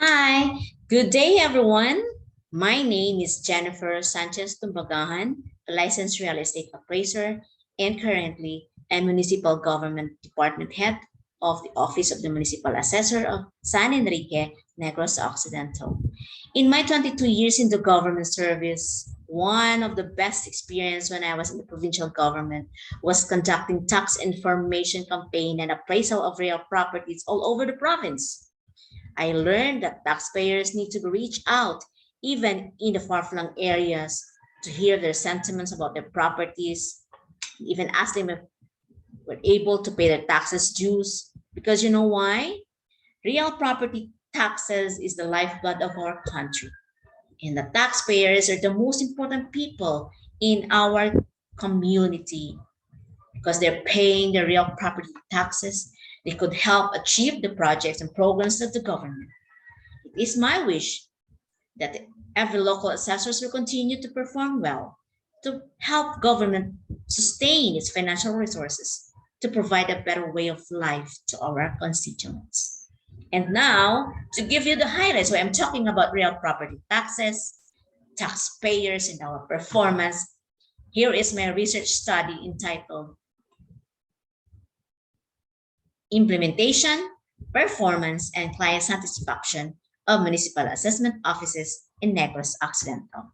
Hi, good day everyone. My name is Jennifer Sanchez Tumbagahan, a licensed real estate appraiser and currently a municipal government department head of the Office of the Municipal Assessor of San Enrique, Negros Occidental. In my 22 years in the government service, one of the best experience when I was in the provincial government was conducting tax information campaign and appraisal of real properties all over the province. I learned that taxpayers need to reach out, even in the far-flung areas, to hear their sentiments about their properties, even ask them if we're able to pay their taxes dues. Because you know why? Real property taxes is the lifeblood of our country. And the taxpayers are the most important people in our community because they're paying the real property taxes. They could help achieve the projects and programs of the government. It is my wish that every local assessors will continue to perform well to help government sustain its financial resources to provide a better way of life to our constituents. And now, to give you the highlights, where I'm talking about real property taxes, taxpayers, and our performance, here is my research study entitled Implementation, Performance, and Client Satisfaction of Municipal Assessment Offices in Negros Occidental.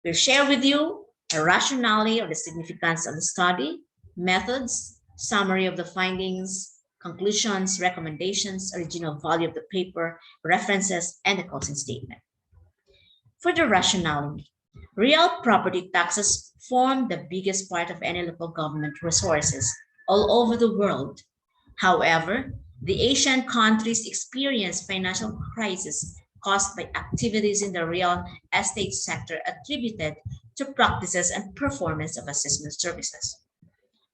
We'll share with you a rationale of the significance of the study, methods, summary of the findings, conclusions, recommendations, original value of the paper, references, and the closing statement. For the rationale, real property taxes form the biggest part of any local government resources all over the world. However, the Asian countries experience financial crisis caused by activities in the real estate sector attributed to practices and performance of assessment services.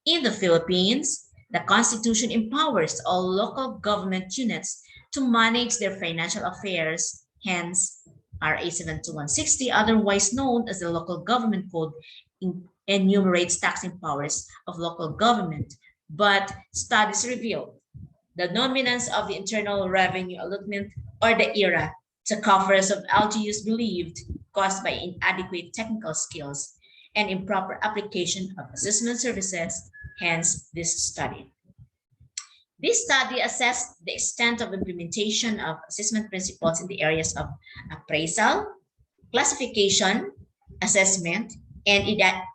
In the Philippines, the Constitution empowers all local government units to manage their financial affairs, hence RA 72160, otherwise known as the Local Government Code, enumerates taxing powers of local government, but studies reveal the dominance of the Internal Revenue Allotment, or the ERA, to coffers of LGUs believed caused by inadequate technical skills and improper application of assessment services, hence this study. This study assessed the extent of implementation of assessment principles in the areas of appraisal, classification, assessment, and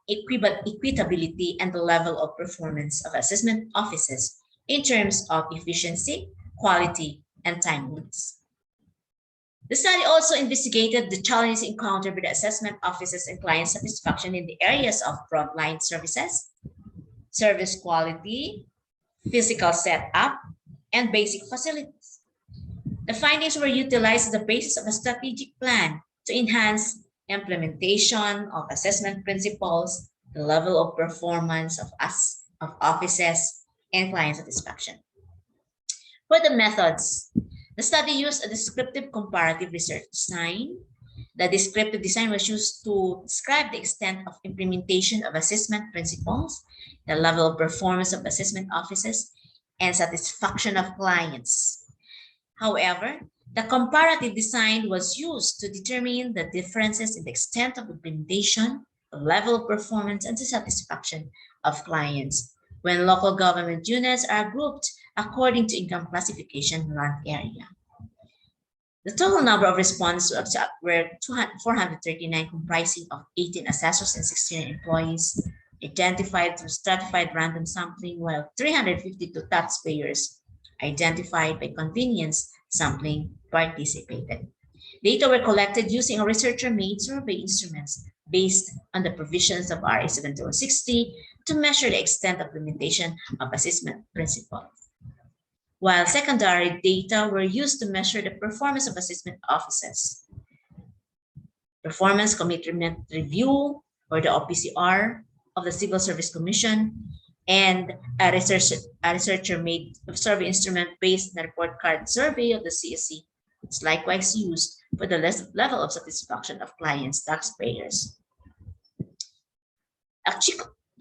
equitability and the level of performance of assessment offices in terms of efficiency, quality, and timeliness. The study also investigated the challenges encountered by the assessment offices and client satisfaction in the areas of frontline services, service quality, physical setup, and basic facilities. The findings were utilized as the basis of a strategic plan to enhance implementation of assessment principles, the level of performance of offices, and client satisfaction. For the methods, the study used a descriptive comparative research design. The descriptive design was used to describe the extent of implementation of assessment principles, the level of performance of assessment offices, and satisfaction of clients. However, the comparative design was used to determine the differences in the extent of implementation, the level of performance, and the satisfaction of clients when local government units are grouped according to income classification land area. The total number of respondents were 439, comprising of 18 assessors and 16 employees, identified through stratified random sampling, while 352 taxpayers identified by convenience sampling participated. Data were collected using a researcher-made survey instruments based on the provisions of RA 72160 to measure the extent of implementation of assessment principles, while secondary data were used to measure the performance of assessment offices. Performance Commitment Review, or the OPCR, of the Civil Service Commission, and a researcher-made survey instrument based on the report card survey of the CSC. It's likewise used for the level of satisfaction of clients, taxpayers. A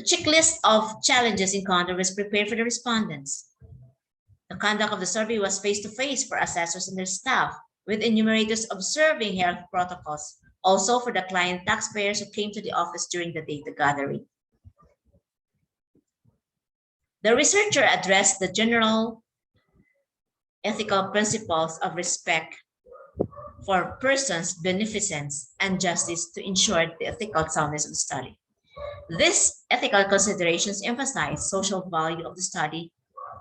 checklist of challenges encountered was prepared for the respondents. The conduct of the survey was face-to-face for assessors and their staff, with enumerators observing health protocols, also for the client taxpayers who came to the office during the data gathering. The researcher addressed the general ethical principles of respect for persons, beneficence, and justice to ensure the ethical soundness of the study. These ethical considerations emphasize social value of the study,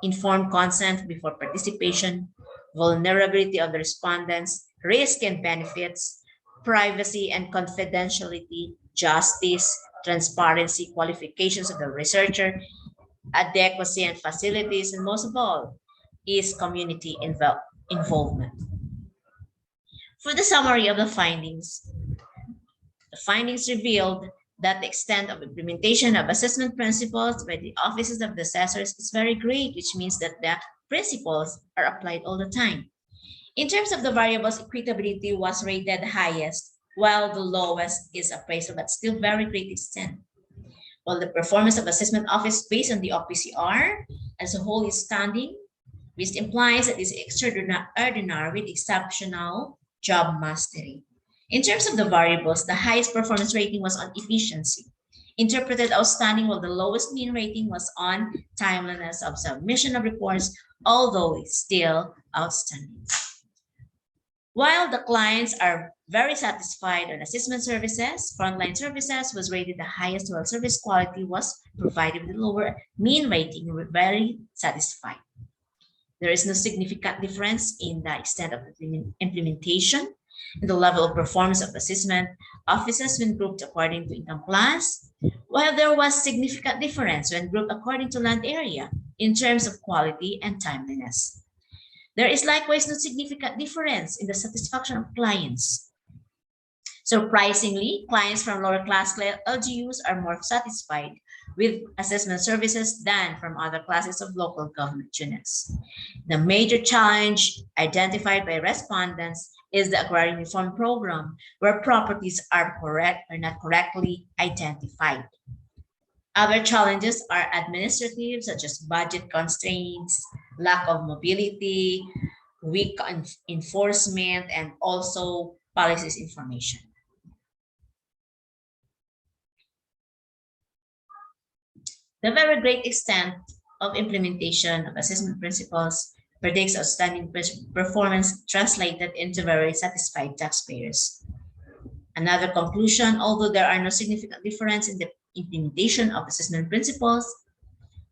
informed consent before participation, vulnerability of the respondents, risk and benefits, privacy and confidentiality, justice, transparency, qualifications of the researcher, adequacy and facilities, and most of all, is community involvement. For the summary of the findings revealed that the extent of implementation of assessment principles by the offices of the assessors is very great, which means that the principles are applied all the time. In terms of the variables, equitability was rated highest, while the lowest is appraisal, but still very great extent. While the performance of assessment office based on the OPCR as a whole is standing, which implies that it is extraordinary with exceptional job mastery. In terms of the variables, the highest performance rating was on efficiency, interpreted outstanding, while the lowest mean rating was on timeliness of submission of reports, although it's still outstanding. While the clients are very satisfied on assessment services, frontline services was rated the highest, while service quality was provided with a lower mean rating. We're very satisfied. There is no significant difference in the extent of implementation and the level of performance of assessment offices when grouped according to income class, while there was significant difference when grouped according to land area in terms of quality and timeliness. There is likewise no significant difference in the satisfaction of clients. Surprisingly, clients from lower class LGUs are more satisfied with assessment services than from other classes of local government units. The major challenge identified by respondents is the agrarian reform program, where properties are not correctly identified. Other challenges are administrative, such as budget constraints, lack of mobility, weak enforcement, and also policies information. The very great extent of implementation of assessment principles predicts outstanding performance translated into very satisfied taxpayers. Another conclusion, although there are no significant difference in the implementation of assessment principles,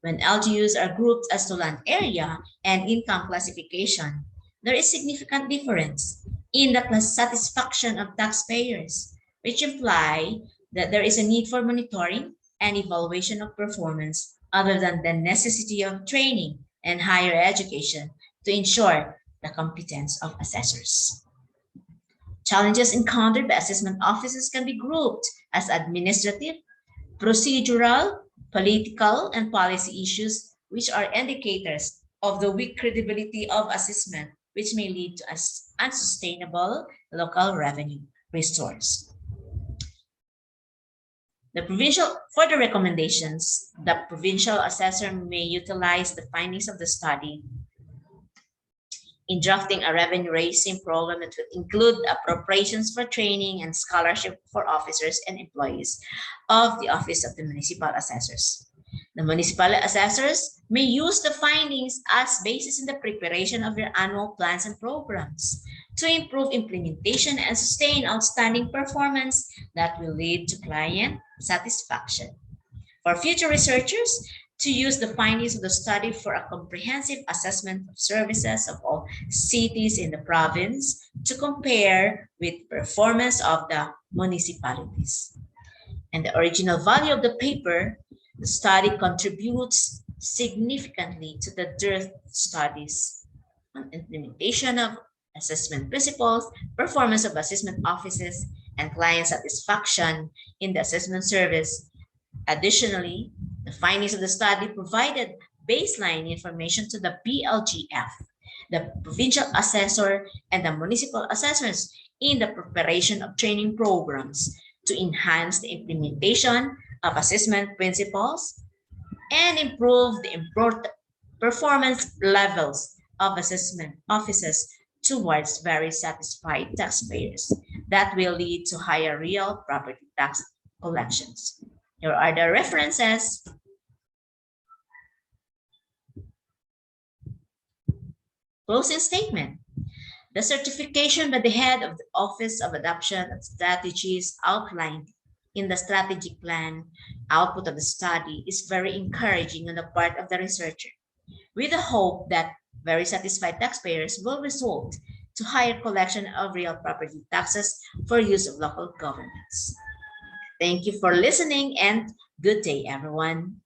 when LGUs are grouped as to land area and income classification, there is significant difference in the satisfaction of taxpayers, which imply that there is a need for monitoring and evaluation of performance other than the necessity of training and higher education to ensure the competence of assessors. Challenges encountered by assessment offices can be grouped as administrative, procedural, political, and policy issues, which are indicators of the weak credibility of assessment, which may lead to unsustainable local revenue resource. For the recommendations, the provincial assessor may utilize the findings of the study in drafting a revenue-raising program that would include appropriations for training and scholarship for officers and employees of the Office of the Municipal Assessors. The municipal assessors may use the findings as basis in the preparation of their annual plans and programs to improve implementation and sustain outstanding performance that will lead to client satisfaction. For future researchers, to use the findings of the study for a comprehensive assessment of services of all cities in the province to compare with performance of the municipalities. And the original value of the paper, the study contributes significantly to the dearth studies on implementation of assessment principles, performance of assessment offices, and client satisfaction in the assessment service. Additionally, the findings of the study provided baseline information to the PLGF, the provincial assessor, and the municipal assessors in the preparation of training programs to enhance the implementation of assessment principles and improve the performance levels of assessment offices towards very satisfied taxpayers. That will lead to higher real property tax collections. Here are the references. Closing statement. The certification by the head of the Office of Adoption and Strategies outlined in the strategic plan output of the study is very encouraging on the part of the researcher, with the hope that very satisfied taxpayers will result to higher collection of real property taxes for use of local governments. Thank you for listening and good day, everyone.